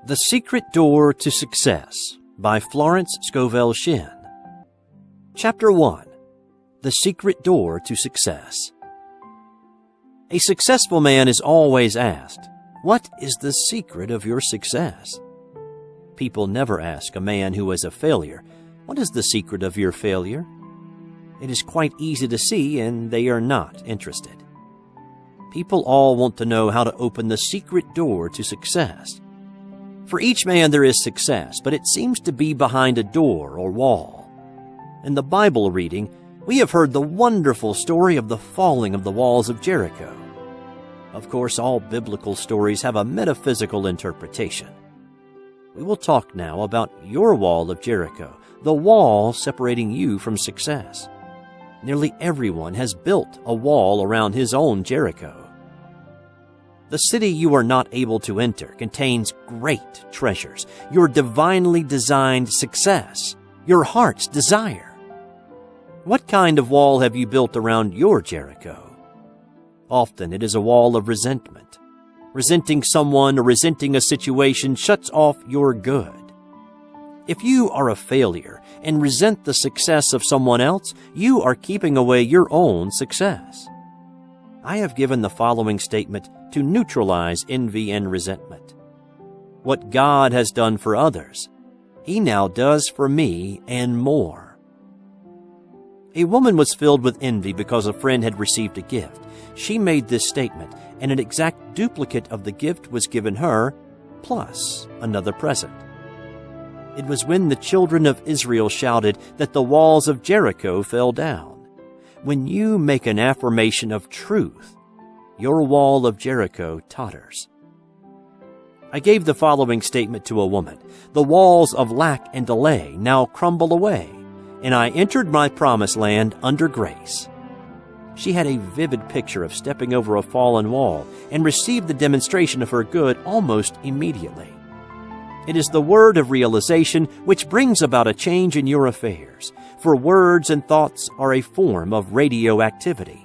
The Secret Door to Success by Florence Scovel Shinn. Chapter 1. The Secret Door to Success. A successful man is always asked, "What is the secret of your success?" People never ask a man who is a failure, "What is the secret of your failure?" It is quite easy to see, and they are not interested. People all want to know how to open the secret door to success. For each man there is success, but it seems to be behind a door or wall. In the Bible reading, we have heard the wonderful story of the falling of the walls of Jericho. Of course, all biblical stories have a metaphysical interpretation. We will talk now about your wall of Jericho, the wall separating you from success. Nearly everyone has built a wall around his own Jericho. The city you are not able to enter contains great treasures, your divinely designed success, your heart's desire. What kind of wall have you built around your Jericho? Often it is a wall of resentment. Resenting someone or resenting a situation shuts off your good. If you are a failure and resent the success of someone else, you are keeping away your own success. I have given the following statement to neutralize envy and resentment. What God has done for others, He now does for me and more. A woman was filled with envy because a friend had received a gift. She made this statement, and an exact duplicate of the gift was given her, plus another present. It was when the children of Israel shouted that the walls of Jericho fell down. When you make an affirmation of truth, your wall of Jericho totters. I gave the following statement to a woman: "The walls of lack and delay now crumble away, and I entered my promised land under grace." She had a vivid picture of stepping over a fallen wall and received the demonstration of her good almost immediately. It is the word of realization which brings about a change in your affairs, for words and thoughts are a form of radioactivity.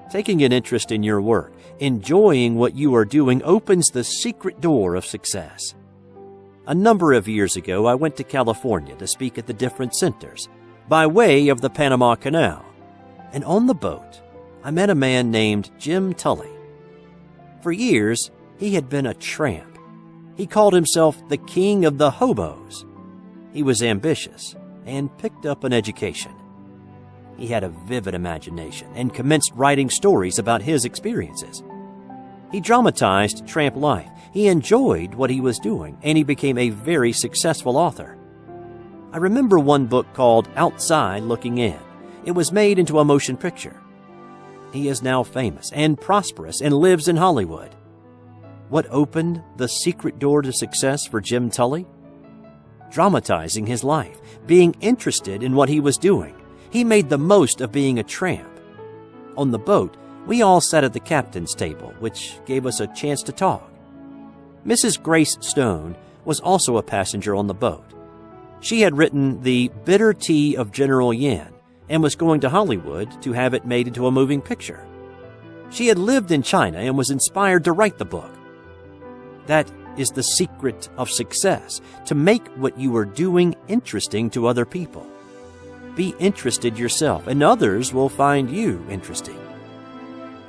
Taking an interest in your work, enjoying what you are doing, opens the secret door of success. A number of years ago, I went to California to speak at the different centers, by way of the Panama Canal, and on the boat, I met a man named Jim Tully. For years, he had been a tramp. He called himself the king of the hobos. He was ambitious and picked up an education. He had a vivid imagination and commenced writing stories about his experiences. He dramatized tramp life. He enjoyed what he was doing, and he became a very successful author. I remember one book called Outside Looking In. It was made into a motion picture. He is now famous and prosperous and lives in Hollywood. What opened the secret door to success for Jim Tully? Dramatizing his life, being interested in what he was doing. He made the most of being a tramp. On the boat, we all sat at the captain's table, which gave us a chance to talk. Mrs. Grace Stone was also a passenger on the boat. She had written The Bitter Tea of General Yin and was going to Hollywood to have it made into a moving picture. She had lived in China and was inspired to write the book. That is the secret of success, to make what you are doing interesting to other people. Be interested yourself, and others will find you interesting.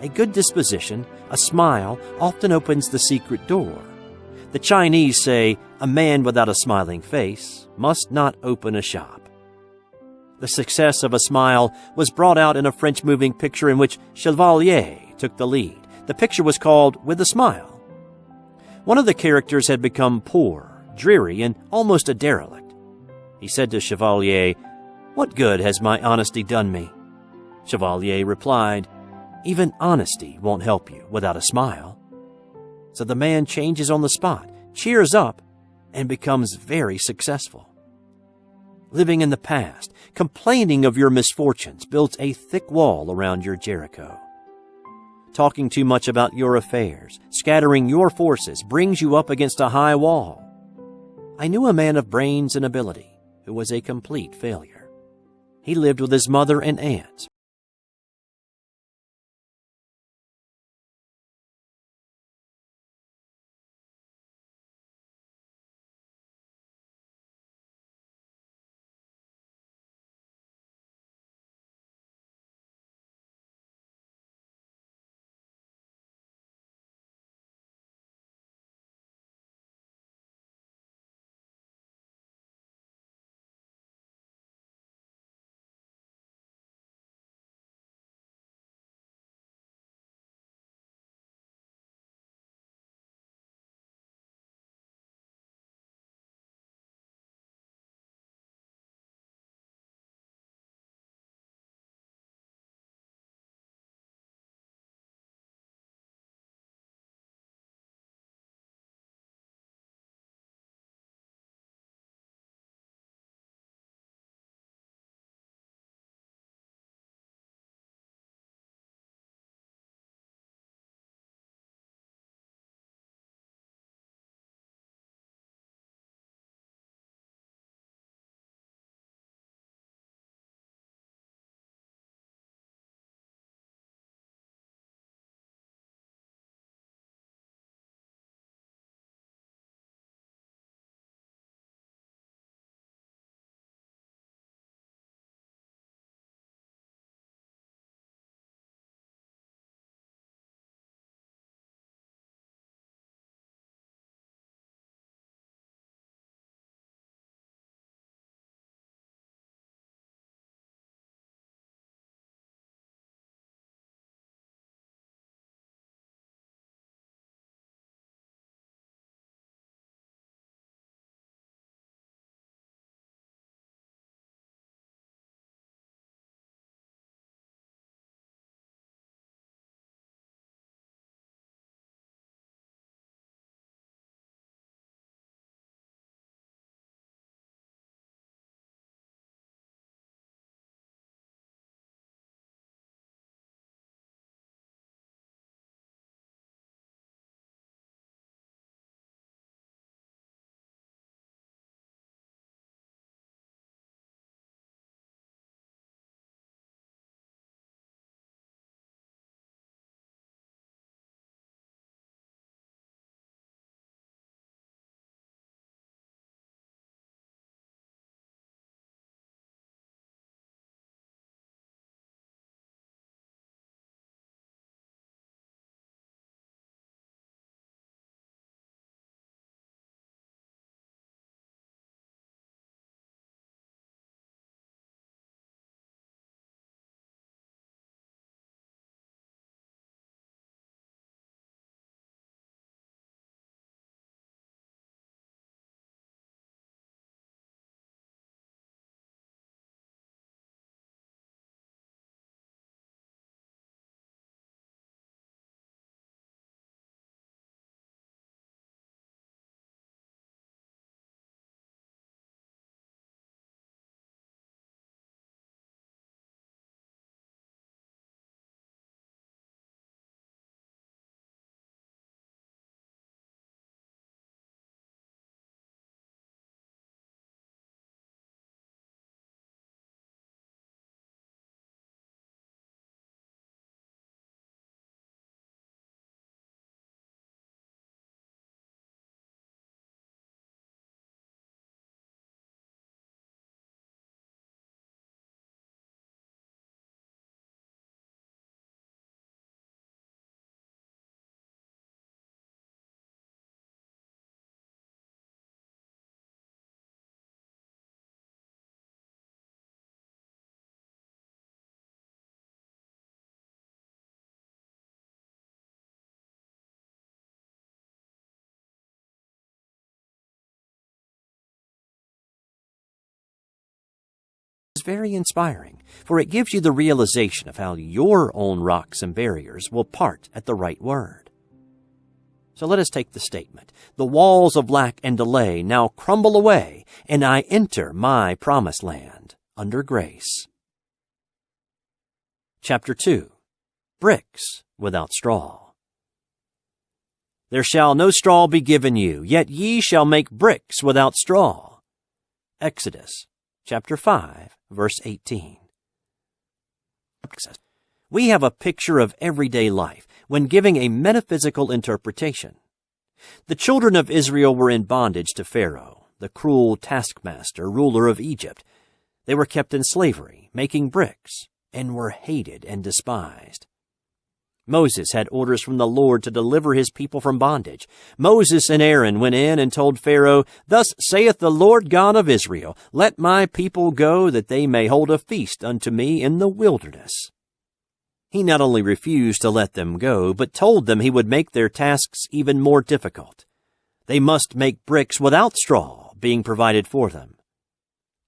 A good disposition, a smile, often opens the secret door. The Chinese say, "A man without a smiling face must not open a shop." The success of a smile was brought out in a French moving picture in which Chevalier took the lead. The picture was called With a Smile. One of the characters had become poor, dreary, and almost a derelict. He said to Chevalier, "What good has my honesty done me?" Chevalier replied, "Even honesty won't help you without a smile." So the man changes on the spot, cheers up, and becomes very successful. Living in the past, complaining of your misfortunes builds a thick wall around your Jericho. Talking too much about your affairs, scattering your forces, brings you up against a high wall. I knew a man of brains and ability who was a complete failure. He lived with his mother and aunts, very inspiring, for it gives you the realization of how your own rocks and barriers will part at the right word. So let us take the statement, "The walls of lack and delay now crumble away, and I enter my promised land under grace." Chapter 2. Bricks without straw. "There shall no straw be given you, yet ye shall make bricks without straw." Exodus chapter 5, verse 18. We have a picture of everyday life when giving a metaphysical interpretation. The children of Israel were in bondage to Pharaoh, the cruel taskmaster, ruler of Egypt. They were kept in slavery, making bricks, and were hated and despised. Moses had orders from the Lord to deliver his people from bondage. Moses and Aaron went in and told Pharaoh, "Thus saith the Lord God of Israel, Let my people go, that they may hold a feast unto me in the wilderness." He not only refused to let them go, but told them he would make their tasks even more difficult. They must make bricks without straw being provided for them.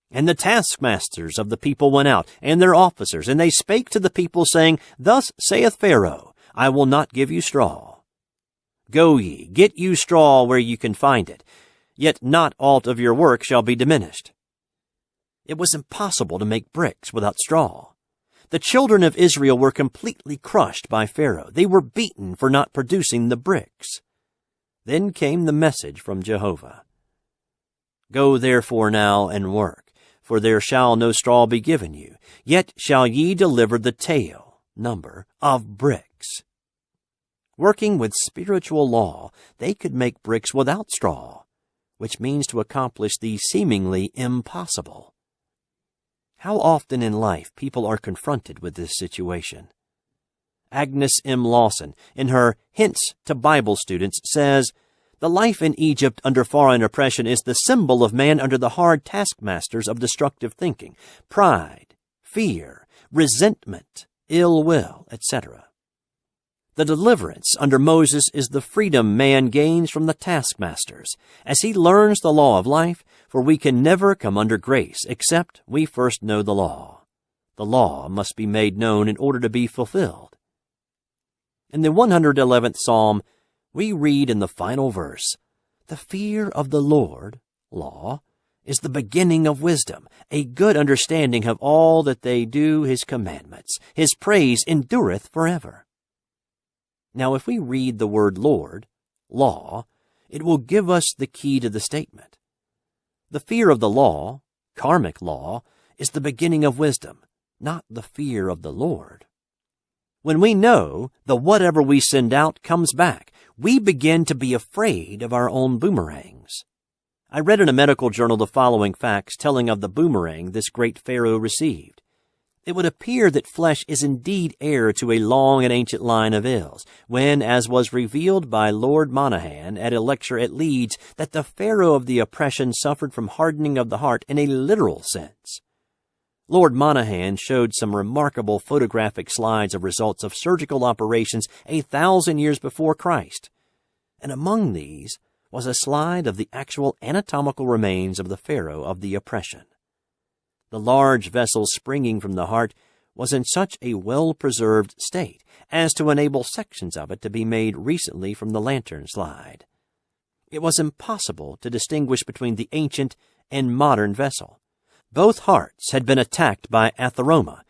And the taskmasters of the people went out, and their officers, and they spake to the people, saying, "Thus saith Pharaoh, I will not give you straw. Go ye, get you straw where you can find it, yet not aught of your work shall be diminished." It was impossible to make bricks without straw. The children of Israel were completely crushed by Pharaoh. They were beaten for not producing the bricks. Then came the message from Jehovah. "Go therefore now and work, for there shall no straw be given you, yet shall ye deliver the tale (number) of bricks." Working with spiritual law, they could make bricks without straw, which means to accomplish the seemingly impossible. How often in life people are confronted with this situation. Agnes M. Lawson, in her Hints to Bible Students, says, "The life in Egypt under foreign oppression is the symbol of man under the hard taskmasters of destructive thinking, pride, fear, resentment, ill will, etc. The deliverance under Moses is the freedom man gains from the taskmasters as he learns the law of life, for we can never come under grace except we first know the law. The law must be made known in order to be fulfilled. In the 111th Psalm, we read in the final verse, "The fear of the Lord, law, is the beginning of wisdom, a good understanding of all that they do his commandments. His praise endureth forever." Now, if we read the word Lord, law, it will give us the key to the statement. The fear of the law, karmic law, is the beginning of wisdom, not the fear of the Lord. When we know the whatever we send out comes back, we begin to be afraid of our own boomerangs. I read in a medical journal the following facts telling of the boomerang this great pharaoh received. It would appear that flesh is indeed heir to a long and ancient line of ills, when, as was revealed by Lord Monaghan at a lecture at Leeds, that the pharaoh of the oppression suffered from hardening of the heart in a literal sense. Lord Monaghan showed some remarkable photographic slides of results of surgical operations 1,000 years before Christ, and among these was a slide of the actual anatomical remains of the pharaoh of the oppression. The large vessel springing from the heart was in such a well-preserved state as to enable sections of it to be made recently from the lantern slide. It was impossible to distinguish between the ancient and modern vessel. Both hearts had been attacked by atheroma,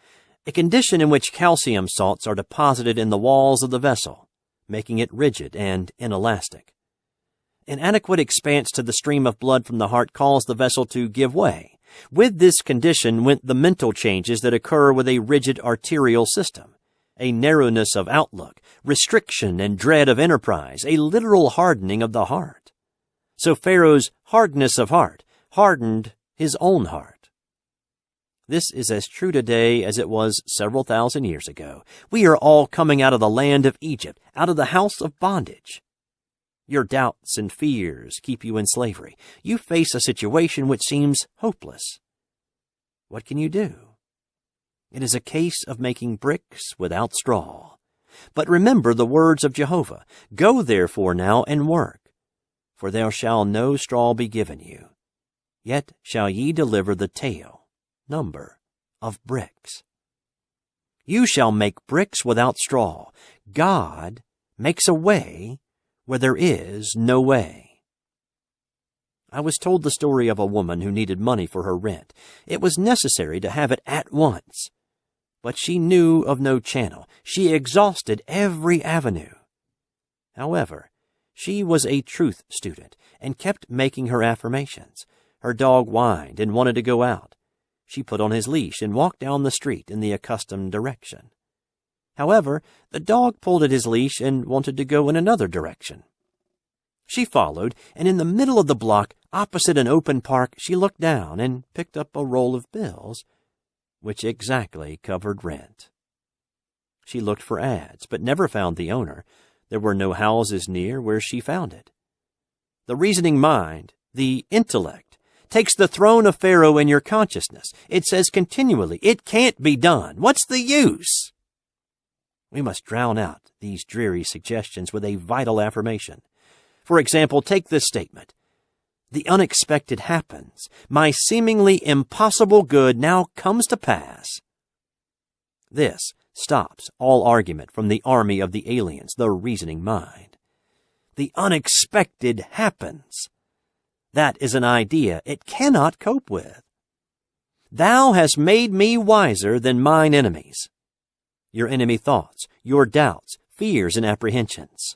a condition in which calcium salts are deposited in the walls of the vessel, making it rigid and inelastic. Inadequate expanse to the stream of blood from the heart caused the vessel to give way. With this condition went the mental changes that occur with a rigid arterial system, a narrowness of outlook, restriction and dread of enterprise, a literal hardening of the heart. So Pharaoh's hardness of heart hardened his own heart. This is as true today as it was several thousand years ago. We are all coming out of the land of Egypt, out of the house of bondage. Your doubts and fears keep you in slavery. You face a situation which seems hopeless. What can you do? It is a case of making bricks without straw. But remember the words of Jehovah. Go therefore now and work, for there shall no straw be given you. Yet shall ye deliver the tale, number of bricks. You shall make bricks without straw. God makes a way where there is no way. I was told the story of a woman who needed money for her rent. It was necessary to have it at once, but she knew of no channel. She exhausted every avenue. However, she was a truth student and kept making her affirmations. Her dog whined and wanted to go out. She put on his leash and walked down the street in the accustomed direction. However, the dog pulled at his leash and wanted to go in another direction. She followed, and in the middle of the block, opposite an open park, she looked down and picked up a roll of bills, which exactly covered rent. She looked for ads, but never found the owner. There were no houses near where she found it. The reasoning mind, the intellect, takes the throne of Pharaoh in your consciousness. It says continually, it can't be done. What's the use? We must drown out these dreary suggestions with a vital affirmation. For example, take this statement. The unexpected happens. My seemingly impossible good now comes to pass. This stops all argument from the army of the aliens, the reasoning mind. The unexpected happens. That is an idea it cannot cope with. Thou hast made me wiser than mine enemies. Your enemy thoughts, your doubts, fears, and apprehensions.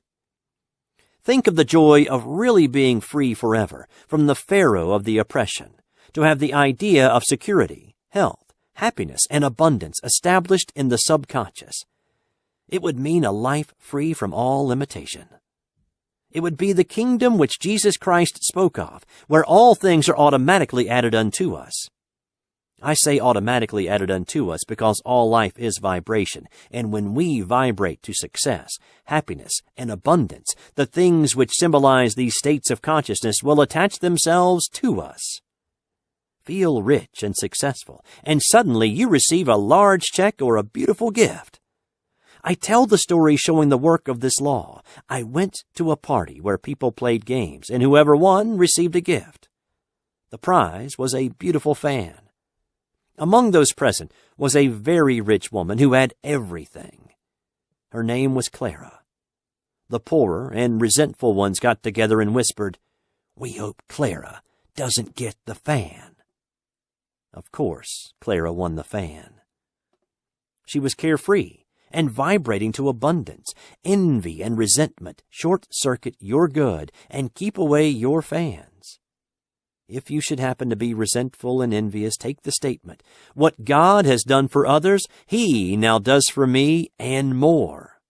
Think of the joy of really being free forever from the Pharaoh of the oppression, to have the idea of security, health, happiness, and abundance established in the subconscious. It would mean a life free from all limitation. It would be the kingdom which Jesus Christ spoke of, where all things are automatically added unto us. I say automatically added unto us because all life is vibration, and when we vibrate to success, happiness, and abundance, the things which symbolize these states of consciousness will attach themselves to us. Feel rich and successful, and suddenly you receive a large check or a beautiful gift. I tell the story showing the work of this law. I went to a party where people played games, and whoever won received a gift. The prize was a beautiful fan. Among those present was a very rich woman who had everything. Her name was Clara. The poorer and resentful ones got together and whispered, "We hope Clara doesn't get the fan." Of course, Clara won the fan. She was carefree and vibrating to abundance. Envy and resentment short-circuit your good and keep away your fans. If you should happen to be resentful and envious, take the statement, "What God has done for others, He now does for me and more."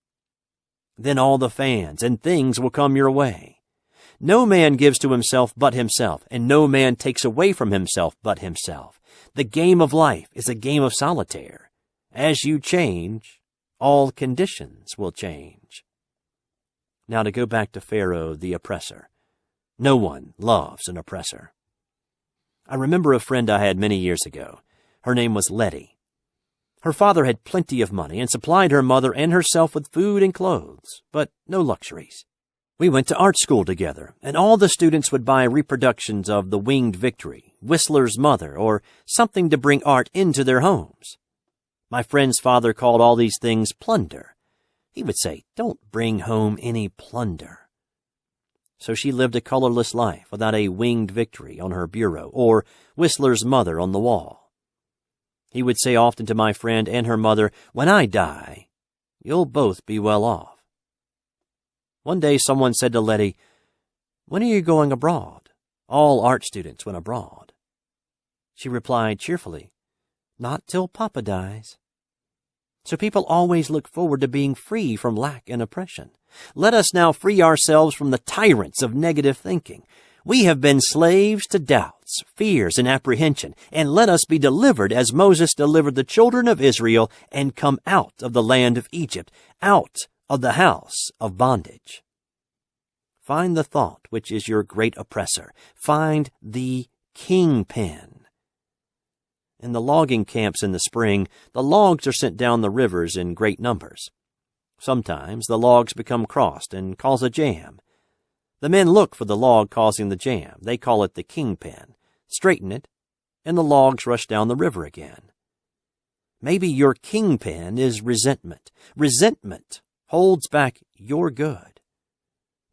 Then all the fans and things will come your way. No man gives to himself but himself, and no man takes away from himself but himself. The game of life is a game of solitaire. As you change, all conditions will change. Now to go back to Pharaoh the oppressor. No one loves an oppressor. I remember a friend I had many years ago. Her name was Letty. Her father had plenty of money and supplied her mother and herself with food and clothes, but no luxuries. We went to art school together, and all the students would buy reproductions of The Winged Victory, Whistler's Mother, or something to bring art into their homes. My friend's father called all these things plunder. He would say, "Don't bring home any plunder." So she lived a colorless life without a Winged Victory on her bureau or Whistler's Mother on the wall. He would say often to my friend and her mother, "When I die, you'll both be well off." One day someone said to Letty, "When are you going abroad?" All art students went abroad. She replied cheerfully, "Not till Papa dies." So people always look forward to being free from lack and oppression. Let us now free ourselves from the tyrants of negative thinking. We have been slaves to doubts, fears, and apprehension, and let us be delivered as Moses delivered the children of Israel and come out of the land of Egypt, out of the house of bondage. Find the thought which is your great oppressor. Find the kingpin. In the logging camps in the spring, the logs are sent down the rivers in great numbers. Sometimes the logs become crossed and cause a jam. The men look for the log causing the jam. They call it the kingpin, straighten it, and the logs rush down the river again. Maybe your kingpin is resentment. Resentment holds back your good.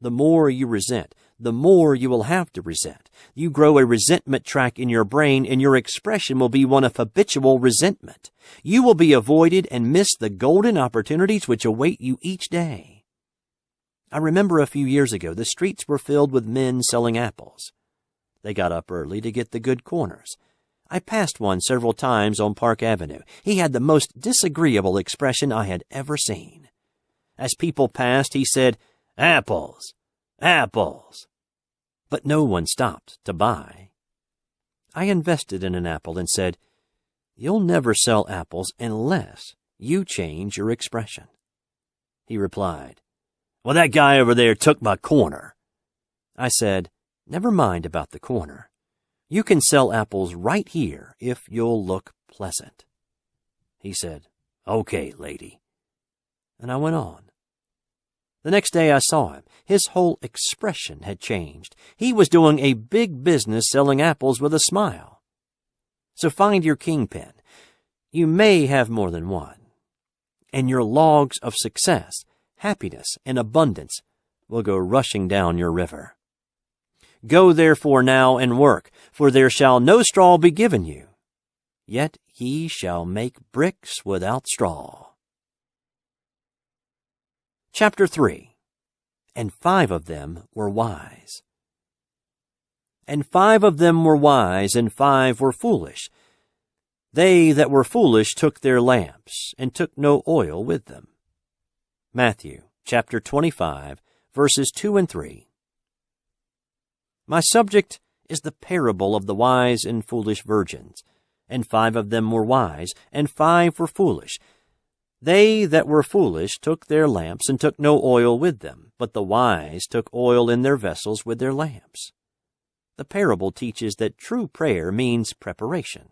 The more you resent, the more you will have to resent. You grow a resentment track in your brain, and your expression will be one of habitual resentment. You will be avoided and miss the golden opportunities which await you each day. I remember a few years ago, the streets were filled with men selling apples. They got up early to get the good corners. I passed one several times on Park Avenue. He had the most disagreeable expression I had ever seen. As people passed, he said, "Apples, apples." But no one stopped to buy. I invested in an apple and said, "You'll never sell apples unless you change your expression." He replied, "Well, that guy over there took my corner." I said, "Never mind about the corner. You can sell apples right here if you'll look pleasant." He said, "Okay, lady." And I went on. The next day I saw him. His whole expression had changed. He was doing a big business selling apples with a smile. So find your kingpin. You may have more than one. And your logs of success, happiness, and abundance will go rushing down your river. Go therefore now and work, for there shall no straw be given you. Yet ye shall make bricks without straw. Chapter 3. And 5 of them were wise. And 5 of them were wise, and 5 were foolish. They that were foolish took their lamps, and took no oil with them. Matthew chapter 25, verses 2 and 3. My subject is the parable of the wise and foolish virgins. And 5 of them were wise, and 5 were foolish. They that were foolish took their lamps, and took no oil with them, but the wise took oil in their vessels with their lamps. The parable teaches that true prayer means preparation.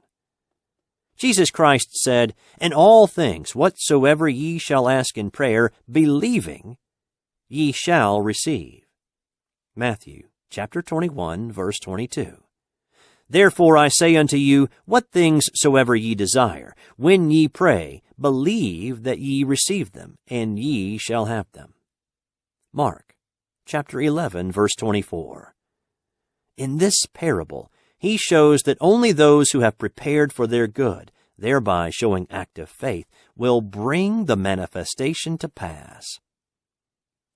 Jesus Christ said, "In all things whatsoever ye shall ask in prayer, believing, ye shall receive." Matthew chapter 21, verse 22. Therefore I say unto you, what things soever ye desire, when ye pray, believe that ye receive them, and ye shall have them. Mark chapter 11, verse 24. In this parable, he shows that only those who have prepared for their good, thereby showing active faith, will bring the manifestation to pass.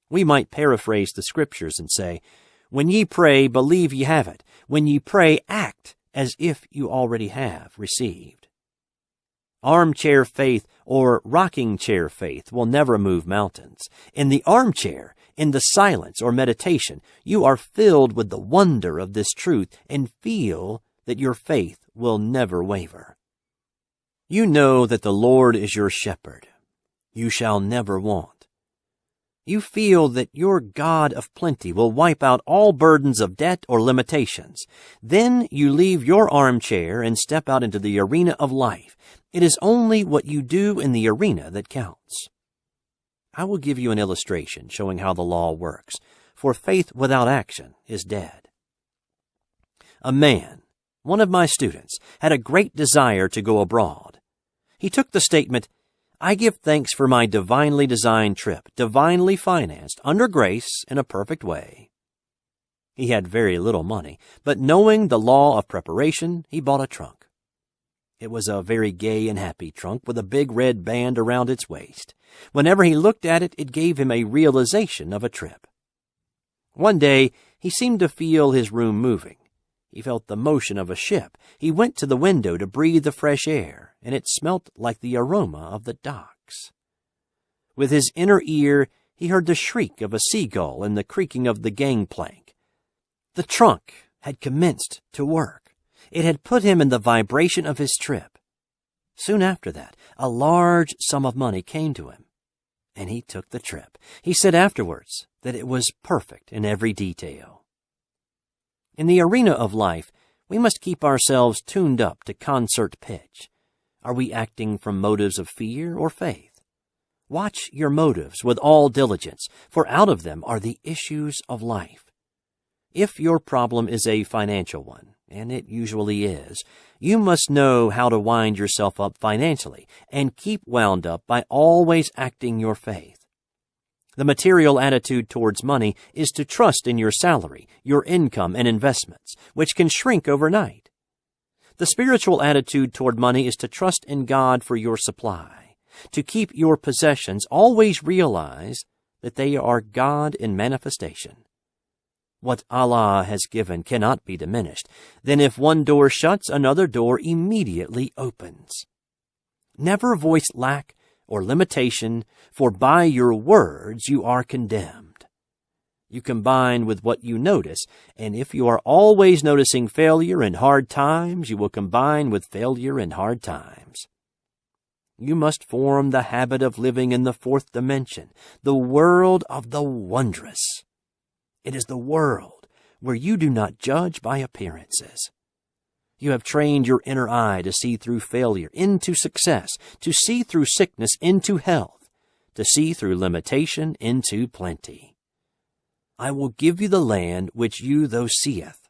We might paraphrase the scriptures and say, when ye pray, believe ye have it. When ye pray, act as if you already have received. Armchair faith or rocking chair faith will never move mountains. In the armchair, in the silence or meditation, you are filled with the wonder of this truth and feel that your faith will never waver. You know that the Lord is your shepherd. You shall never want. You feel that your God of plenty will wipe out all burdens of debt or limitations. Then you leave your armchair and step out into the arena of life. It is only what you do in the arena that counts. I will give you an illustration showing how the law works, for faith without action is dead. A man, one of my students, had a great desire to go abroad. He took the statement, "I give thanks for my divinely designed trip, divinely financed, under grace, in a perfect way." He had very little money, but knowing the law of preparation, he bought a trunk. It was a very gay and happy trunk with a big red band around its waist. Whenever he looked at it, it gave him a realization of a trip. One day, he seemed to feel his room moving. He felt the motion of a ship. He went to the window to breathe the fresh air, and it smelt like the aroma of the docks. With his inner ear, he heard the shriek of a seagull and the creaking of the gangplank. The trunk had commenced to work. It had put him in the vibration of his trip. Soon after that, a large sum of money came to him, and he took the trip. He said afterwards that it was perfect in every detail. In the arena of life, we must keep ourselves tuned up to concert pitch. Are we acting from motives of fear or faith? Watch your motives with all diligence, for out of them are the issues of life. If your problem is a financial one, and it usually is, you must know how to wind yourself up financially and keep wound up by always acting your faith. The material attitude towards money is to trust in your salary, your income, and investments, which can shrink overnight. The spiritual attitude toward money is to trust in God for your supply, to keep your possessions, always realize that they are God in manifestation. What Allah has given cannot be diminished. Then if one door shuts, another door immediately opens. Never voice lack or limitation, for by your words you are condemned. You combine with what you notice, and if you are always noticing failure and hard times, you will combine with failure and hard times. You must form the habit of living in the fourth dimension, the world of the wondrous. It is the world where you do not judge by appearances. You have trained your inner eye to see through failure into success, to see through sickness into health, to see through limitation into plenty. I will give you the land which you thou seeth.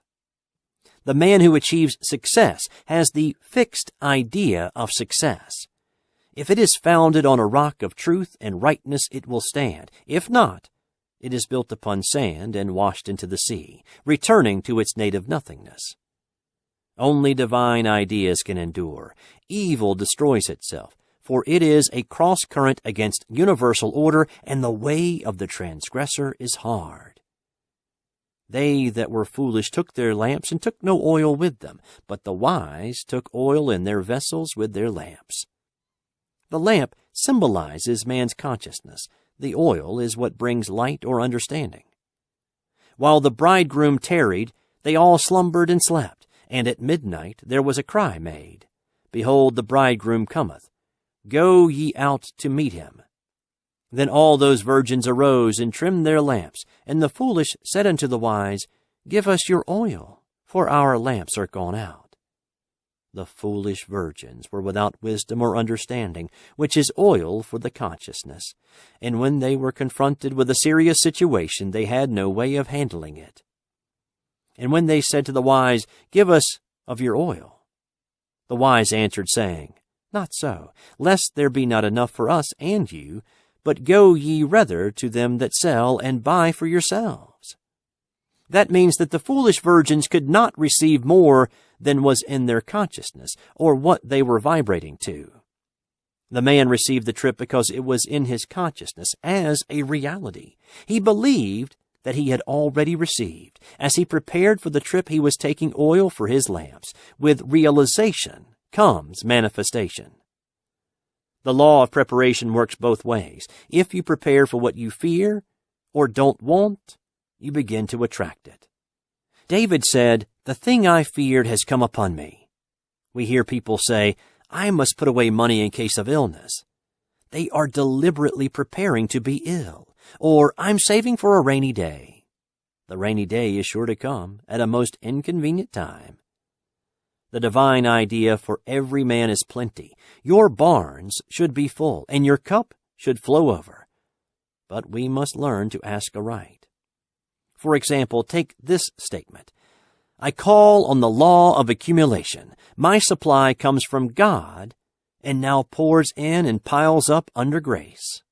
The man who achieves success has the fixed idea of success. If it is founded on a rock of truth and rightness, it will stand. If not, it is built upon sand and washed into the sea, returning to its native nothingness. Only divine ideas can endure. Evil destroys itself, for it is a cross-current against universal order, and the way of the transgressor is hard. They that were foolish took their lamps and took no oil with them, but the wise took oil in their vessels with their lamps. The lamp symbolizes man's consciousness. The oil is what brings light or understanding. While the bridegroom tarried, they all slumbered and slept. And at midnight there was a cry made, Behold, the bridegroom cometh. Go ye out to meet him. Then all those virgins arose and trimmed their lamps. And the foolish said unto the wise, Give us your oil, for our lamps are gone out. The foolish virgins were without wisdom or understanding, which is oil for the consciousness. And when they were confronted with a serious situation, they had no way of handling it. And when they said to the wise, Give us of your oil, the wise answered, saying, Not so, lest there be not enough for us and you, but go ye rather to them that sell, and buy for yourselves. That means that the foolish virgins could not receive more than was in their consciousness, or what they were vibrating to. The man received the trip because it was in his consciousness as a reality. He believed that he had already received. As he prepared for the trip, he was taking oil for his lamps. With realization comes manifestation. The law of preparation works both ways. If you prepare for what you fear or don't want, you begin to attract it. David said, The thing I feared has come upon me. We hear people say, I must put away money in case of illness. They are deliberately preparing to be ill. Or, I'm saving for a rainy day. The rainy day is sure to come at a most inconvenient time. The divine idea for every man is plenty. Your barns should be full, and your cup should flow over. But we must learn to ask aright. For example, take this statement. I call on the law of accumulation. My supply comes from God, and now pours in and piles up under grace.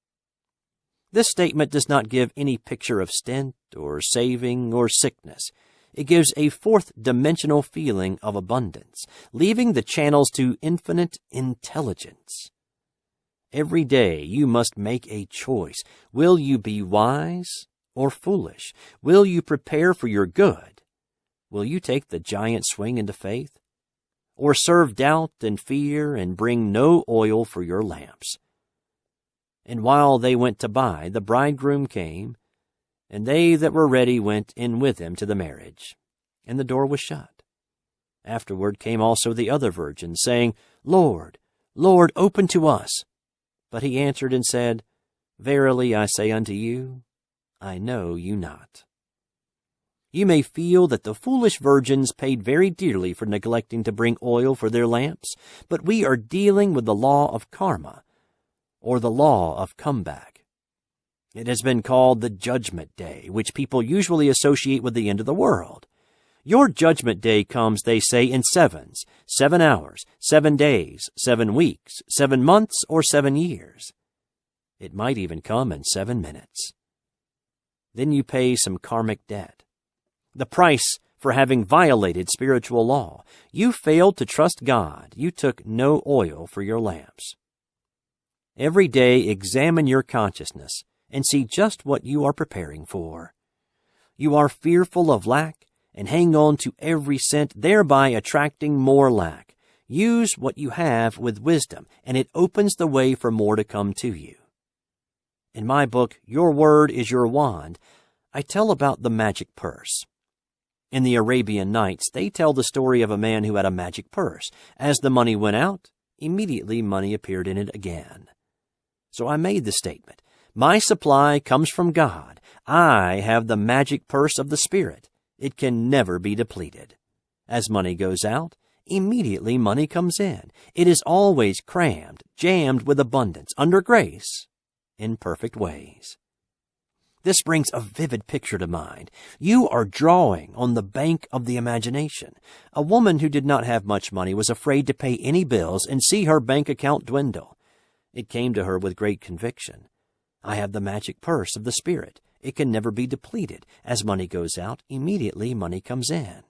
This statement does not give any picture of stint or saving or sickness. It gives a fourth-dimensional feeling of abundance, leaving the channels to infinite intelligence. Every day you must make a choice. Will you be wise or foolish? Will you prepare for your good? Will you take the giant swing into faith? Or serve doubt and fear and bring no oil for your lamps? And while they went to buy, the bridegroom came, and they that were ready went in with him to the marriage, and the door was shut. Afterward came also the other virgins, saying, Lord, Lord, open to us. But he answered and said, Verily I say unto you, I know you not. You may feel that the foolish virgins paid very dearly for neglecting to bring oil for their lamps, but we are dealing with the law of karma, or the law of comeback. It has been called the Judgment Day, which people usually associate with the end of the world. Your judgment day comes, they say, in sevens, 7 hours, 7 days, 7 weeks, 7 months, or 7 years. It might even come in 7 minutes. Then you pay some karmic debt. The price for having violated spiritual law. You failed to trust God. You took no oil for your lamps. Every day examine your consciousness and see just what you are preparing for. You are fearful of lack and hang on to every cent, thereby attracting more lack. Use what you have with wisdom, and it opens the way for more to come to you. In my book, Your Word is Your Wand, I tell about the magic purse. In the Arabian Nights, they tell the story of a man who had a magic purse. As the money went out, immediately money appeared in it again. So I made the statement, my supply comes from God. I have the magic purse of the Spirit. It can never be depleted. As money goes out, immediately money comes in. It is always crammed, jammed with abundance, under grace, in perfect ways. This brings a vivid picture to mind. You are drawing on the bank of the imagination. A woman who did not have much money was afraid to pay any bills and see her bank account dwindle. It came to her with great conviction. I have the magic purse of the Spirit. It can never be depleted. As money goes out, immediately money comes in.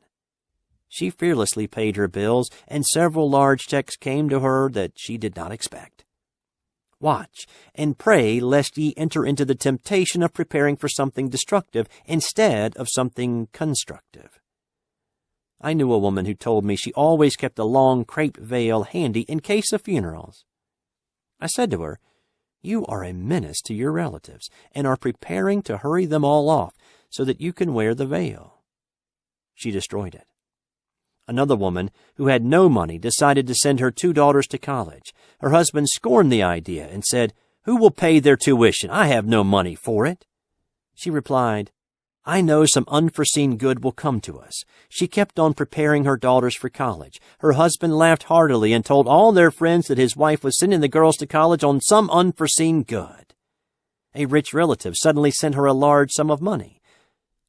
She fearlessly paid her bills, and several large checks came to her that she did not expect. Watch and pray lest ye enter into the temptation of preparing for something destructive instead of something constructive. I knew a woman who told me she always kept a long crepe veil handy in case of funerals. I said to her, you are a menace to your relatives and are preparing to hurry them all off so that you can wear the veil. She destroyed it. Another woman who had no money decided to send her 2 daughters to college. Her husband scorned the idea and said, who will pay their tuition? I have no money for it. She replied, I know some unforeseen good will come to us. She kept on preparing her daughters for college. Her husband laughed heartily and told all their friends that his wife was sending the girls to college on some unforeseen good. A rich relative suddenly sent her a large sum of money.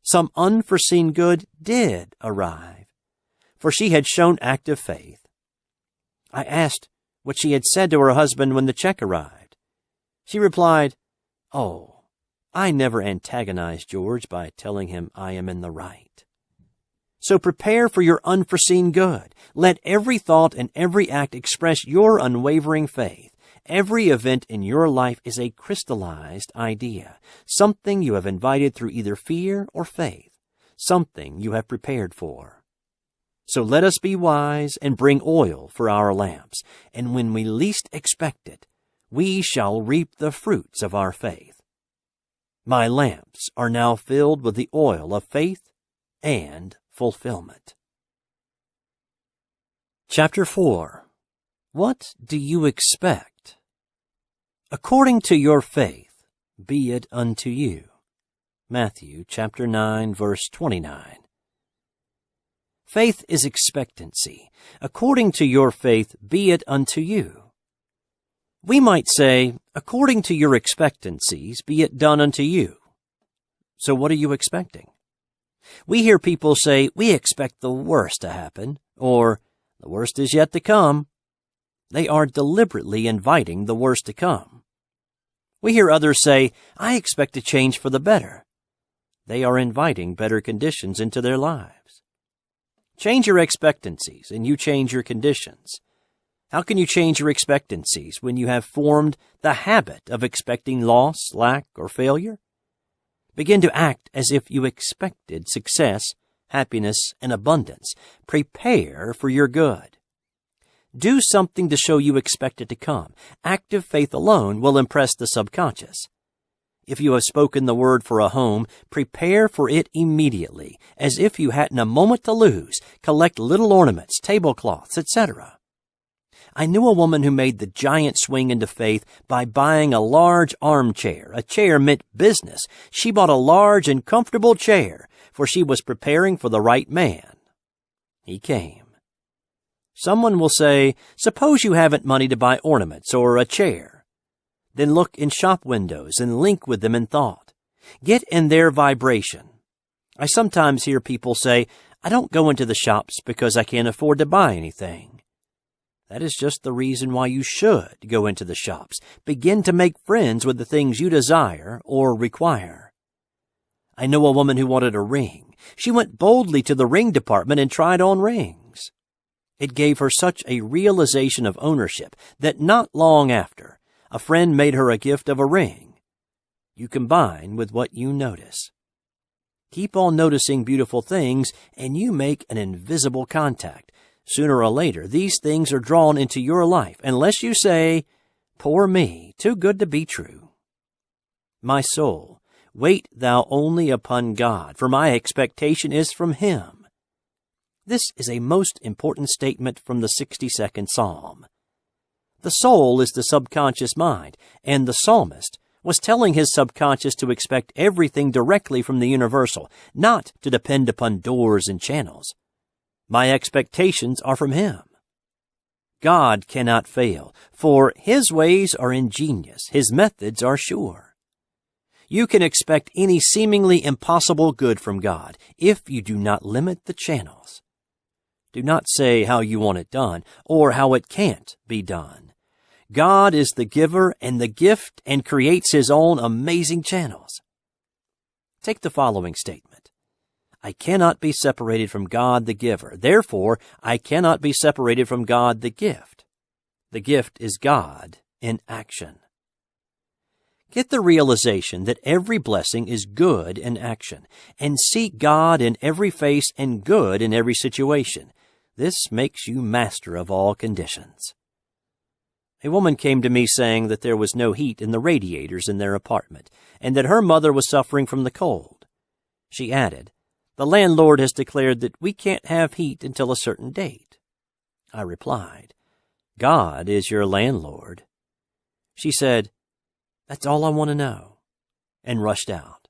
Some unforeseen good did arrive, for she had shown active faith. I asked what she had said to her husband when the check arrived. She replied, oh, I never antagonize George by telling him I am in the right. So prepare for your unforeseen good. Let every thought and every act express your unwavering faith. Every event in your life is a crystallized idea, something you have invited through either fear or faith, something you have prepared for. So let us be wise and bring oil for our lamps, and when we least expect it, we shall reap the fruits of our faith. My lamps are now filled with the oil of faith and fulfillment. Chapter 4. What do you expect? According to your faith, be it unto you. Matthew chapter 9, verse 29. Faith is expectancy. According to your faith, be it unto you. We might say, according to your expectancies, be it done unto you. So what are you expecting? We hear people say, we expect the worst to happen, or the worst is yet to come. They are deliberately inviting the worst to come. We hear others say, I expect a change for the better. They are inviting better conditions into their lives. Change your expectancies, and you change your conditions. How can you change your expectancies when you have formed the habit of expecting loss, lack, or failure? Begin to act as if you expected success, happiness, and abundance. Prepare for your good. Do something to show you expect it to come. Active faith alone will impress the subconscious. If you have spoken the word for a home, prepare for it immediately, as if you hadn't a moment to lose. Collect little ornaments, tablecloths, etc. I knew a woman who made the giant swing into faith by buying a large armchair. A chair meant business. She bought a large and comfortable chair, for she was preparing for the right man. He came. Someone will say, suppose you haven't money to buy ornaments or a chair. Then look in shop windows and link with them in thought. Get in their vibration. I sometimes hear people say, I don't go into the shops because I can't afford to buy anything. That is just the reason why you should go into the shops. Begin to make friends with the things you desire or require. I know a woman who wanted a ring. She went boldly to the ring department and tried on rings. It gave her such a realization of ownership that not long after, a friend made her a gift of a ring. You combine with what you notice. Keep on noticing beautiful things, and you make an invisible contact. Sooner or later, these things are drawn into your life, unless you say, "Poor me, too good to be true." My soul, wait thou only upon God, for my expectation is from Him. This is a most important statement from the 62nd Psalm. The soul is the subconscious mind, and the psalmist was telling his subconscious to expect everything directly from the universal, not to depend upon doors and channels. My expectations are from Him. God cannot fail, for His ways are ingenious, His methods are sure. You can expect any seemingly impossible good from God if you do not limit the channels. Do not say how you want it done or how it can't be done. God is the giver and the gift and creates His own amazing channels. Take the following statement. I cannot be separated from God the giver. Therefore, I cannot be separated from God the gift. The gift is God in action. Get the realization that every blessing is good in action, and see God in every face and good in every situation. This makes you master of all conditions. A woman came to me saying that there was no heat in the radiators in their apartment, and that her mother was suffering from the cold. She added, "The landlord has declared that we can't have heat until a certain date." I replied, "God is your landlord." She said, "That's all I want to know," and rushed out.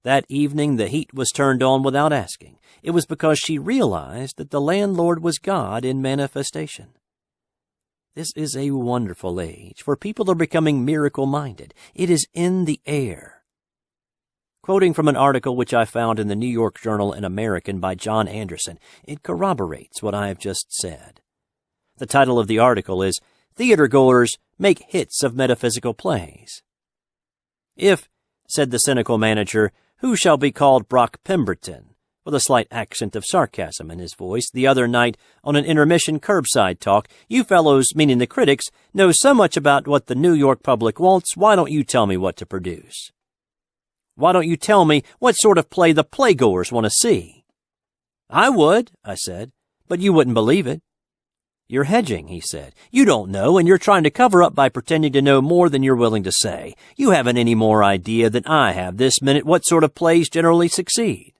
That evening the heat was turned on without asking. It was because she realized that the landlord was God in manifestation. This is a wonderful age, for people are becoming miracle-minded. It is in the air. Quoting from an article which I found in the New York Journal and American by John Anderson, it corroborates what I have just said. The title of the article is, "Theatergoers Make Hits of Metaphysical Plays." "If," said the cynical manager, "who shall be called Brock Pemberton," with a slight accent of sarcasm in his voice, the other night on an intermission curbside talk, "you fellows," meaning the critics, "know so much about what the New York public wants, why don't you tell me what to produce? Why don't you tell me what sort of play the playgoers want to see?" "I would," I said, "but you wouldn't believe it." "You're hedging," he said. "You don't know, and you're trying to cover up by pretending to know more than you're willing to say. You haven't any more idea than I have this minute what sort of plays generally succeed."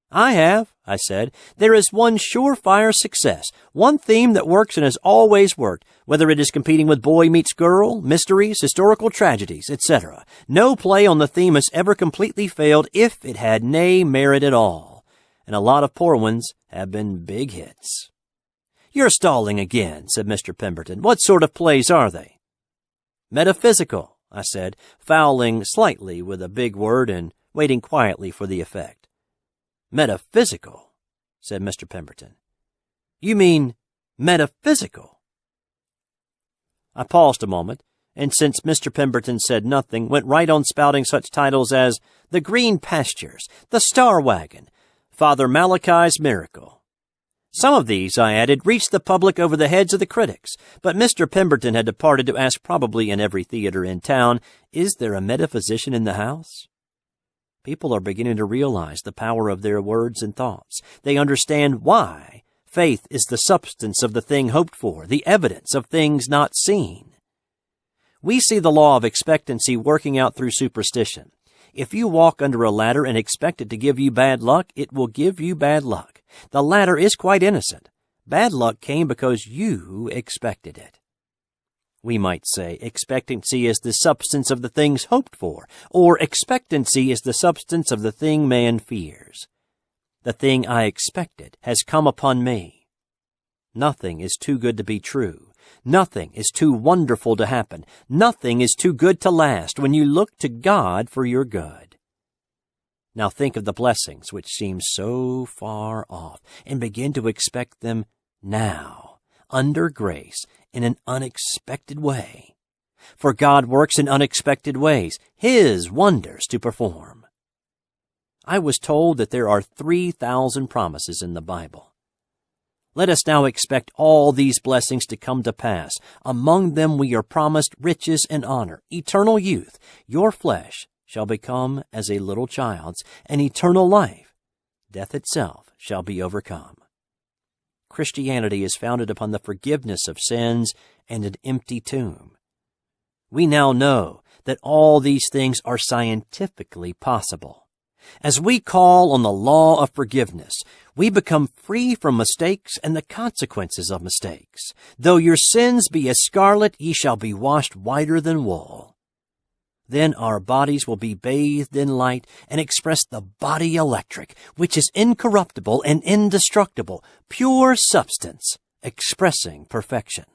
"I have," I said. "There is one surefire success, one theme that works and has always worked, whether it is competing with Boy Meets Girl, mysteries, historical tragedies, etc. No play on the theme has ever completely failed if it had nay merit at all, and a lot of poor ones have been big hits." "You're stalling again," said Mr. Pemberton. "What sort of plays are they?" "Metaphysical," I said, fouling slightly with a big word and waiting quietly for the effect. "Metaphysical," said Mr. Pemberton. "You mean metaphysical?" I paused a moment, and since Mr. Pemberton said nothing, went right on spouting such titles as The Green Pastures, The Star Wagon, Father Malachi's Miracle. Some of these, I added, reached the public over the heads of the critics, but Mr. Pemberton had departed to ask probably in every theater in town, "Is there a metaphysician in the house?" People are beginning to realize the power of their words and thoughts. They understand why faith is the substance of the thing hoped for, the evidence of things not seen. We see the law of expectancy working out through superstition. If you walk under a ladder and expect it to give you bad luck, it will give you bad luck. The ladder is quite innocent. Bad luck came because you expected it. We might say expectancy is the substance of the things hoped for, or expectancy is the substance of the thing man fears. The thing I expected has come upon me. Nothing is too good to be true. Nothing is too wonderful to happen. Nothing is too good to last when you look to God for your good. Now think of the blessings which seem so far off and begin to expect them now, under grace, in an unexpected way. For God works in unexpected ways, His wonders to perform. I was told that there are 3,000 promises in the Bible. Let us now expect all these blessings to come to pass. Among them we are promised riches and honor, eternal youth. Your flesh shall become as a little child's, and eternal life. Death itself shall be overcome. Christianity is founded upon the forgiveness of sins and an empty tomb. We now know that all these things are scientifically possible. As we call on the law of forgiveness, we become free from mistakes and the consequences of mistakes. Though your sins be as scarlet, ye shall be washed whiter than wool. Then our bodies will be bathed in light and express the body electric, which is incorruptible and indestructible, pure substance, expressing perfection.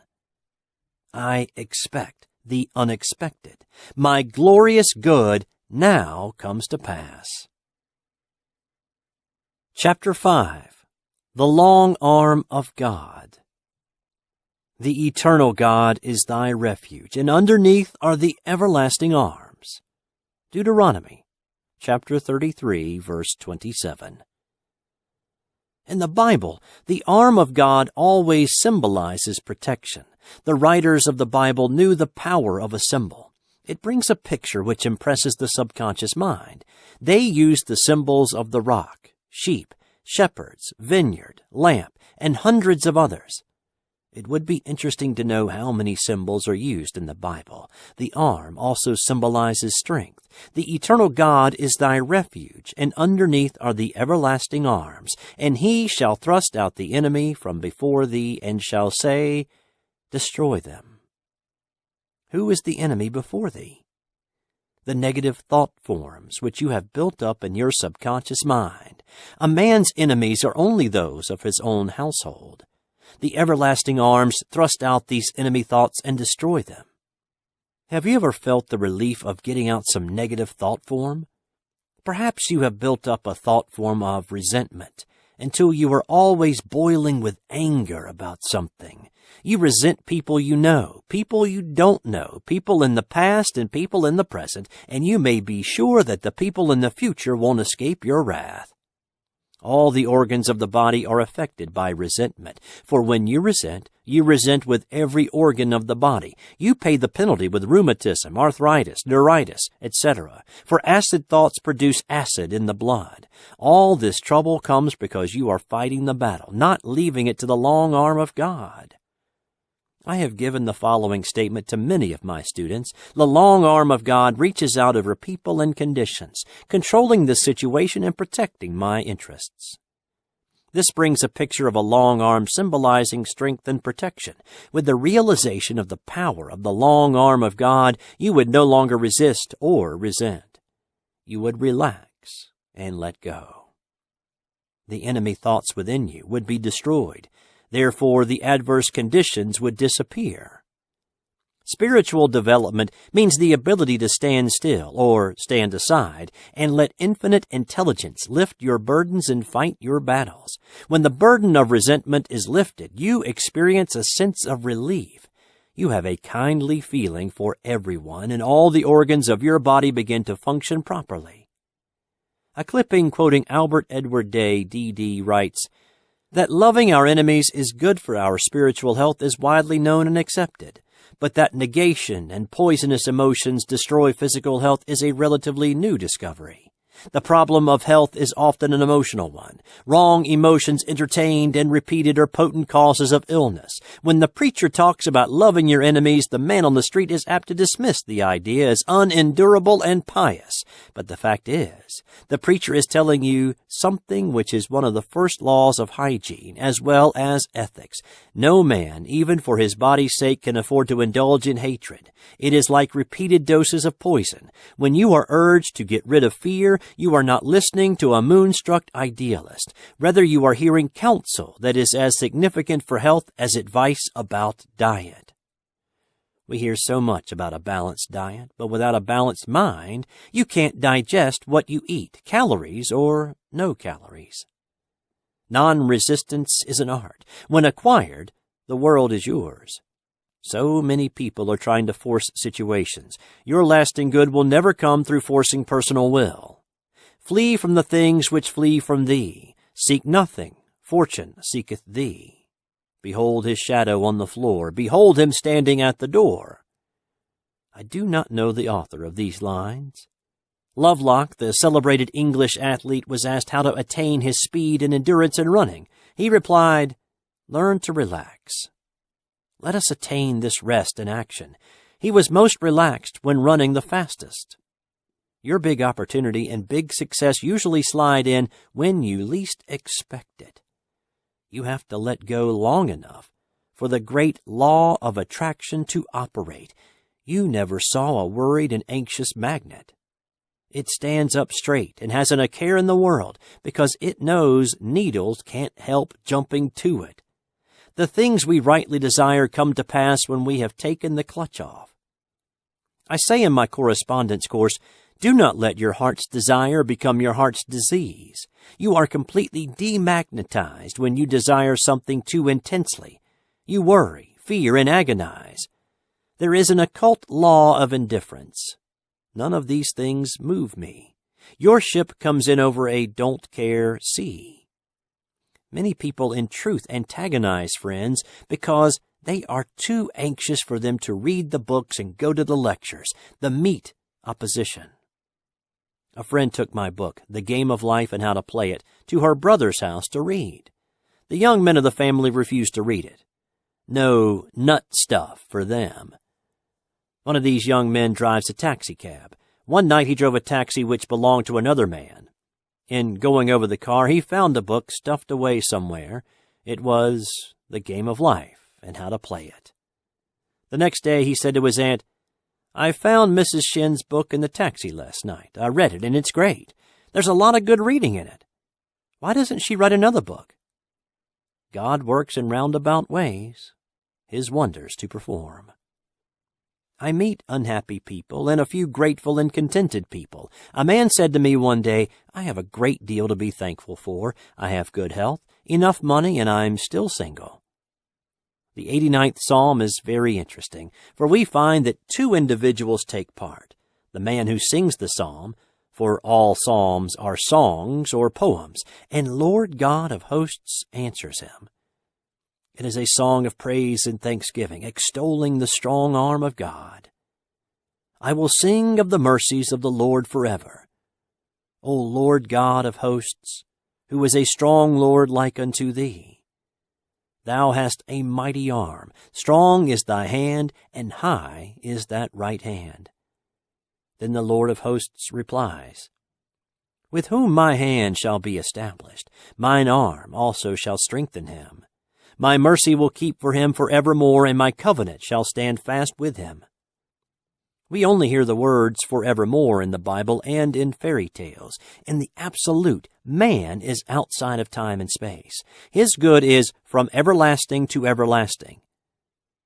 I expect the unexpected. My glorious good now comes to pass. Chapter 5. The Long Arm of God. The eternal God is thy refuge, and underneath are the everlasting arms. Deuteronomy, chapter 33, verse 27. In the Bible, the arm of God always symbolizes protection. The writers of the Bible knew the power of a symbol. It brings a picture which impresses the subconscious mind. They used the symbols of the rock, sheep, shepherds, vineyard, lamp, and hundreds of others. It would be interesting to know how many symbols are used in the Bible. The arm also symbolizes strength. The eternal God is thy refuge, and underneath are the everlasting arms. And he shall thrust out the enemy from before thee, and shall say, Destroy them. Who is the enemy before thee? The negative thought forms which you have built up in your subconscious mind. A man's enemies are only those of his own household. The everlasting arms thrust out these enemy thoughts and destroy them. Have you ever felt the relief of getting out some negative thought form? Perhaps you have built up a thought form of resentment until you are always boiling with anger about something. You resent people you know, people you don't know, people in the past and people in the present, and you may be sure that the people in the future won't escape your wrath. All the organs of the body are affected by resentment, for when you resent with every organ of the body. You pay the penalty with rheumatism, arthritis, neuritis, etc., for acid thoughts produce acid in the blood. All this trouble comes because you are fighting the battle, not leaving it to the long arm of God. I have given the following statement to many of my students. The long arm of God reaches out over people and conditions, controlling the situation and protecting my interests. This brings a picture of a long arm symbolizing strength and protection. With the realization of the power of the long arm of God, you would no longer resist or resent. You would relax and let go. The enemy thoughts within you would be destroyed. Therefore, the adverse conditions would disappear. Spiritual development means the ability to stand still or stand aside and let infinite intelligence lift your burdens and fight your battles. When the burden of resentment is lifted, you experience a sense of relief. You have a kindly feeling for everyone, and all the organs of your body begin to function properly. A clipping quoting Albert Edward Day, D.D., writes, that loving our enemies is good for our spiritual health is widely known and accepted, but that negation and poisonous emotions destroy physical health is a relatively new discovery. The problem of health is often an emotional one. Wrong emotions entertained and repeated are potent causes of illness. When the preacher talks about loving your enemies, the man on the street is apt to dismiss the idea as unendurable and pious. But the fact is, the preacher is telling you something which is one of the first laws of hygiene as well as ethics. No man, even for his body's sake, can afford to indulge in hatred. It is like repeated doses of poison. When you are urged to get rid of fear, you are not listening to a moonstruck idealist. Rather, you are hearing counsel that is as significant for health as advice about diet. We hear so much about a balanced diet, but without a balanced mind, you can't digest what you eat, calories or no calories. Non-resistance is an art. When acquired, the world is yours. So many people are trying to force situations. Your lasting good will never come through forcing personal will. Flee from the things which flee from thee. Seek nothing. Fortune seeketh thee. Behold his shadow on the floor. Behold him standing at the door. I do not know the author of these lines. Lovelock, the celebrated English athlete, was asked how to attain his speed and endurance in running. He replied, "Learn to relax." Let us attain this rest in action. He was most relaxed when running the fastest. Your big opportunity and big success usually slide in when you least expect it. You have to let go long enough for the great law of attraction to operate. You never saw a worried and anxious magnet. It stands up straight and hasn't a care in the world because it knows needles can't help jumping to it. The things we rightly desire come to pass when we have taken the clutch off. I say in my correspondence course, do not let your heart's desire become your heart's disease. You are completely demagnetized when you desire something too intensely. You worry, fear, and agonize. There is an occult law of indifference. None of these things move me. Your ship comes in over a don't care sea. Many people in truth antagonize friends because they are too anxious for them to read the books and go to the lectures, the meet opposition. A friend took my book, The Game of Life and How to Play It, to her brother's house to read. The young men of the family refused to read it. No nut stuff for them. One of these young men drives a taxicab. One night he drove a taxi which belonged to another man. In going over the car, he found a book stuffed away somewhere. It was The Game of Life and How to Play It. The next day he said to his aunt, "I found Mrs. Shinn's book in the taxi last night. I read it, and it's great. There's a lot of good reading in it. Why doesn't she write another book?" God works in roundabout ways, his wonders to perform. I meet unhappy people and a few grateful and contented people. A man said to me one day, "I have a great deal to be thankful for. I have good health, enough money, and I'm still single." The 89th Psalm is very interesting, for we find that two individuals take part. The man who sings the psalm, for all psalms are songs or poems, and Lord God of hosts answers him. It is a song of praise and thanksgiving, extolling the strong arm of God. I will sing of the mercies of the Lord forever. O Lord God of hosts, who is a strong Lord like unto thee? Thou hast a mighty arm, strong is thy hand, and high is that right hand. Then the Lord of hosts replies, With whom my hand shall be established, mine arm also shall strengthen him. My mercy will keep for him forevermore, and my covenant shall stand fast with him. We only hear the words forevermore in the Bible and in fairy tales. In the absolute, man is outside of time and space. His good is from everlasting to everlasting.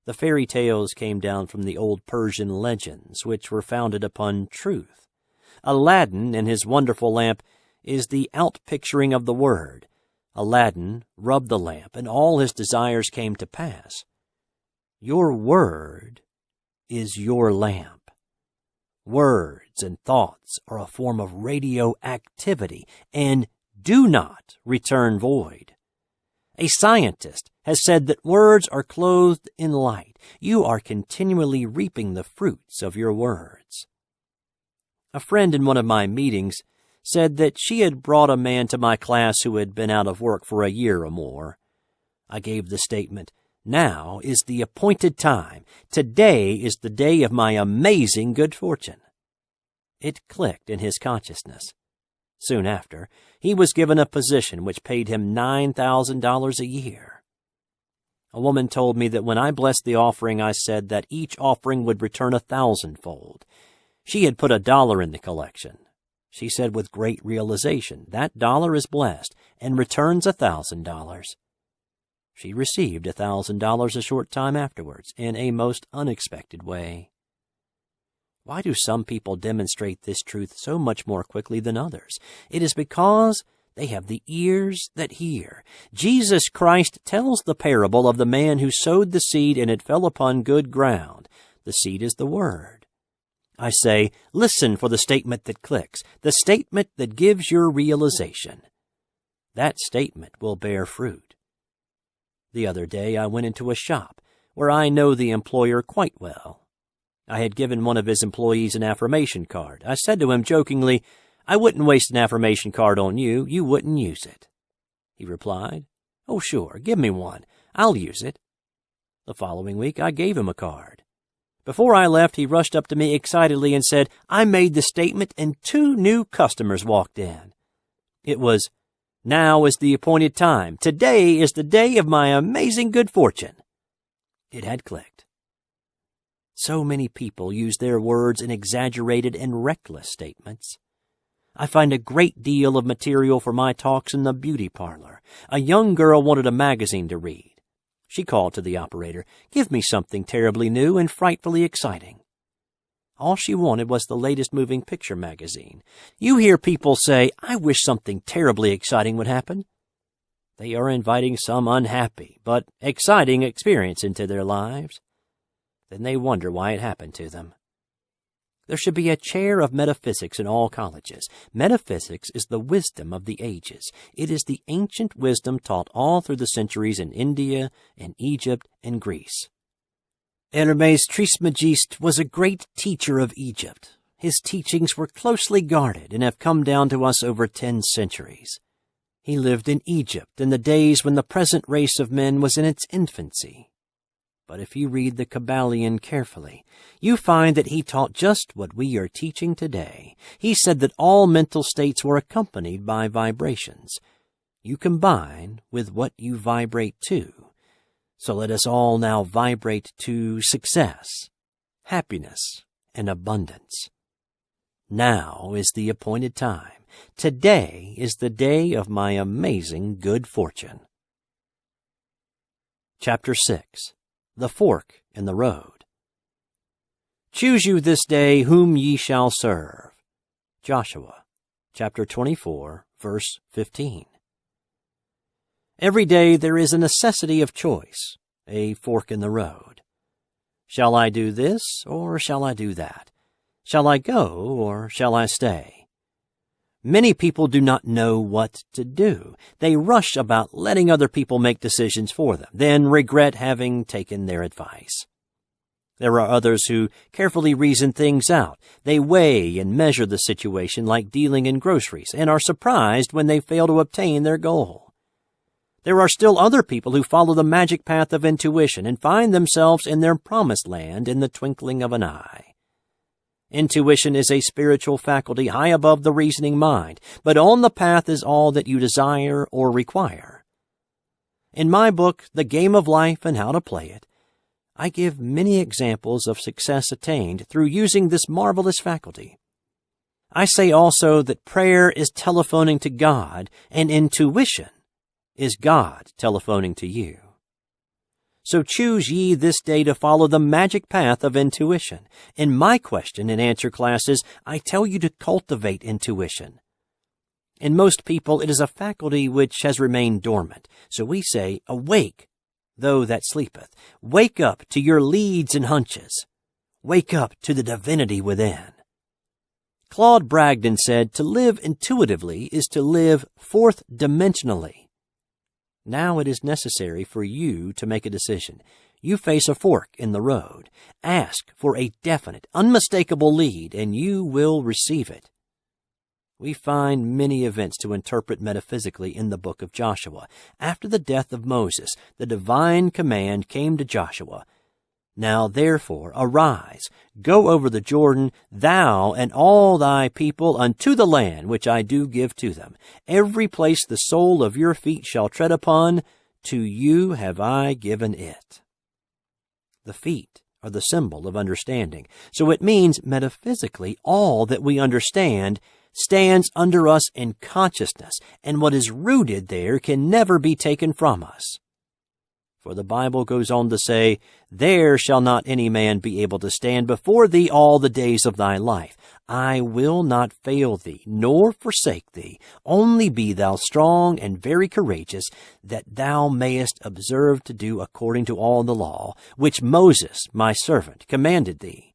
The fairy tales came down from the old Persian legends, which were founded upon truth. Aladdin and his wonderful lamp is the outpicturing of the Word. Aladdin rubbed the lamp, and all his desires came to pass. Your Word is your lamp. Words and thoughts are a form of radioactivity and do not return void. A scientist has said that words are clothed in light. You are continually reaping the fruits of your words. A friend in one of my meetings said that she had brought a man to my class who had been out of work for a year or more. I gave the statement, "Now is the appointed time. Today is the day of my amazing good fortune." It clicked in his consciousness. Soon after, he was given a position which paid him $9,000 a year. A woman told me that when I blessed the offering, I said that each offering would return 1,000-fold. She had put $1 in the collection. She said with great realization, that dollar is blessed and returns $1,000. She received $1,000 a short time afterwards in a most unexpected way. Why do some people demonstrate this truth so much more quickly than others? It is because they have the ears that hear. Jesus Christ tells the parable of the man who sowed the seed and it fell upon good ground. The seed is the Word. I say, listen for the statement that clicks, the statement that gives your realization. That statement will bear fruit. The other day I went into a shop where I know the employer quite well. I had given one of his employees an affirmation card. I said to him jokingly, "I wouldn't waste an affirmation card on you. You wouldn't use it." He replied, "Oh, sure, give me one. I'll use it." The following week I gave him a card. Before I left, he rushed up to me excitedly and said, "I made the statement and 2 new customers walked in." It was, "Now is the appointed time. Today is the day of my amazing good fortune." It had clicked. So many people use their words in exaggerated and reckless statements. I find a great deal of material for my talks in the beauty parlor. A young girl wanted a magazine to read. She called to the operator, "Give me something terribly new and frightfully exciting." All she wanted was the latest moving picture magazine. You hear people say, "I wish something terribly exciting would happen." They are inviting some unhappy but exciting experience into their lives. Then they wonder why it happened to them. There should be a chair of metaphysics in all colleges. Metaphysics is the wisdom of the ages. It is the ancient wisdom taught all through the centuries in India, in Egypt, and Greece. Hermes Trismegistus was a great teacher of Egypt. His teachings were closely guarded and have come down to us over 10 centuries. He lived in Egypt in the days when the present race of men was in its infancy. But if you read the Kabbalion carefully, you find that he taught just what we are teaching today. He said that all mental states were accompanied by vibrations. You combine with what you vibrate to. So let us all now vibrate to success, happiness, and abundance. Now is the appointed time. Today is the day of my amazing good fortune. Chapter 6. The Fork in the Road. Choose you this day whom ye shall serve. Joshua, chapter 24, verse 15. Every day there is a necessity of choice, a fork in the road. Shall I do this, or shall I do that? Shall I go, or shall I stay? Many people do not know what to do. They rush about letting other people make decisions for them, then regret having taken their advice. There are others who carefully reason things out. They weigh and measure the situation like dealing in groceries and are surprised when they fail to obtain their goal. There are still other people who follow the magic path of intuition and find themselves in their promised land in the twinkling of an eye. Intuition is a spiritual faculty high above the reasoning mind, but on the path is all that you desire or require. In my book, The Game of Life and How to Play It, I give many examples of success attained through using this marvelous faculty. I say also that prayer is telephoning to God, and intuition is God telephoning to you. So choose ye this day to follow the magic path of intuition. In my question and answer classes, I tell you to cultivate intuition. In most people, it is a faculty which has remained dormant. So we say, awake, though that sleepeth. Wake up to your leads and hunches. Wake up to the divinity within. Claude Bragdon said, to live intuitively is to live fourth-dimensionally. Now it is necessary for you to make a decision. You face a fork in the road. Ask for a definite, unmistakable lead, and you will receive it. We find many events to interpret metaphysically in the book of Joshua. After the death of Moses, the divine command came to Joshua. Now therefore arise, go over the Jordan, thou and all thy people, unto the land which I do give to them. Every place the sole of your feet shall tread upon, to you have I given it. The feet are the symbol of understanding, so it means metaphysically all that we understand stands under us in consciousness, and what is rooted there can never be taken from us. For the Bible goes on to say, "There shall not any man be able to stand before thee all the days of thy life. I will not fail thee, nor forsake thee. Only be thou strong and very courageous, that thou mayest observe to do according to all the law, which Moses my servant commanded thee.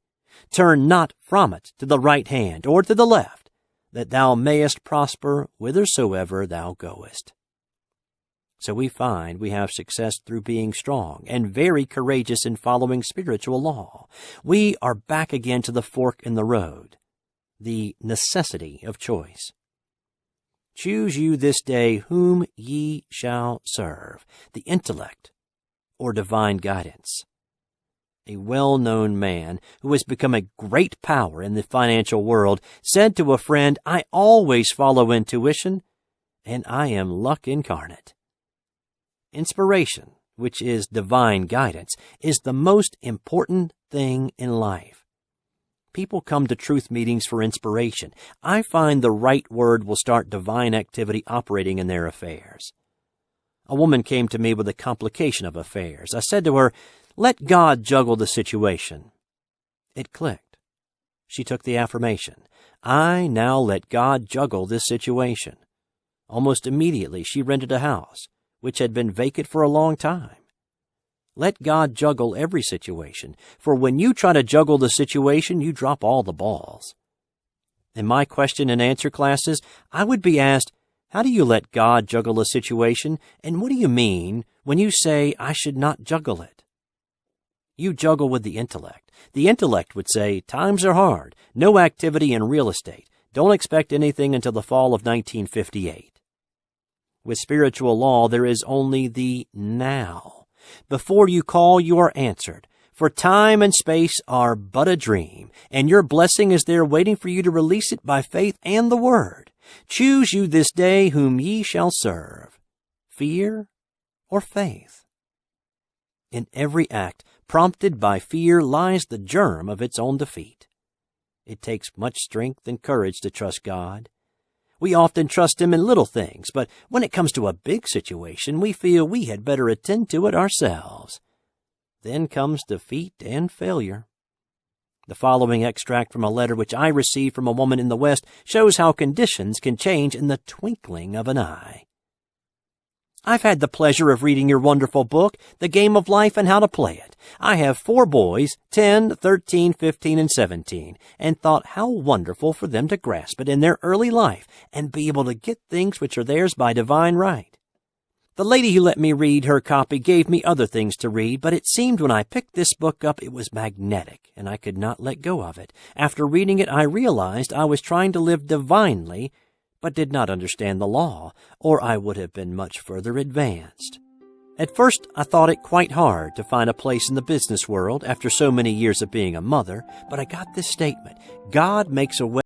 Turn not from it to the right hand or to the left, that thou mayest prosper whithersoever thou goest." So we find we have success through being strong and very courageous in following spiritual law. We are back again to the fork in the road, the necessity of choice. Choose you this day whom ye shall serve, the intellect or divine guidance. A well-known man who has become a great power in the financial world said to a friend, "I always follow intuition, and I am luck incarnate." Inspiration, which is divine guidance, is the most important thing in life. People come to truth meetings for inspiration. I find the right word will start divine activity operating in their affairs. A woman came to me with a complication of affairs. I said to her, "Let God juggle the situation." It clicked. She took the affirmation, "I now let God juggle this situation." Almost immediately, she rented a house, which had been vacant for a long time. Let God juggle every situation, for when you try to juggle the situation, you drop all the balls. In my question and answer classes, I would be asked, "How do you let God juggle a situation, and what do you mean when you say I should not juggle it?" You juggle with the intellect. The intellect would say, "Times are hard, no activity in real estate, don't expect anything until the fall of 1958. With spiritual law, there is only the now. Before you call, you are answered. For time and space are but a dream, and your blessing is there waiting for you to release it by faith and the Word. Choose you this day whom ye shall serve, fear or faith." In every act prompted by fear lies the germ of its own defeat. It takes much strength and courage to trust God. We often trust Him in little things, but when it comes to a big situation, we feel we had better attend to it ourselves. Then comes defeat and failure. The following extract from a letter which I received from a woman in the West shows how conditions can change in the twinkling of an eye. "I've had the pleasure of reading your wonderful book, The Game of Life and How to Play It. I have 4 boys, 10, 13, 15, and 17, and thought how wonderful for them to grasp it in their early life and be able to get things which are theirs by divine right. The lady who let me read her copy gave me other things to read, but it seemed when I picked this book up it was magnetic, and I could not let go of it. After reading it, I realized I was trying to live divinely, but did not understand the law, or I would have been much further advanced. At first, I thought it quite hard to find a place in the business world after so many years of being a mother, but I got this statement: God makes a way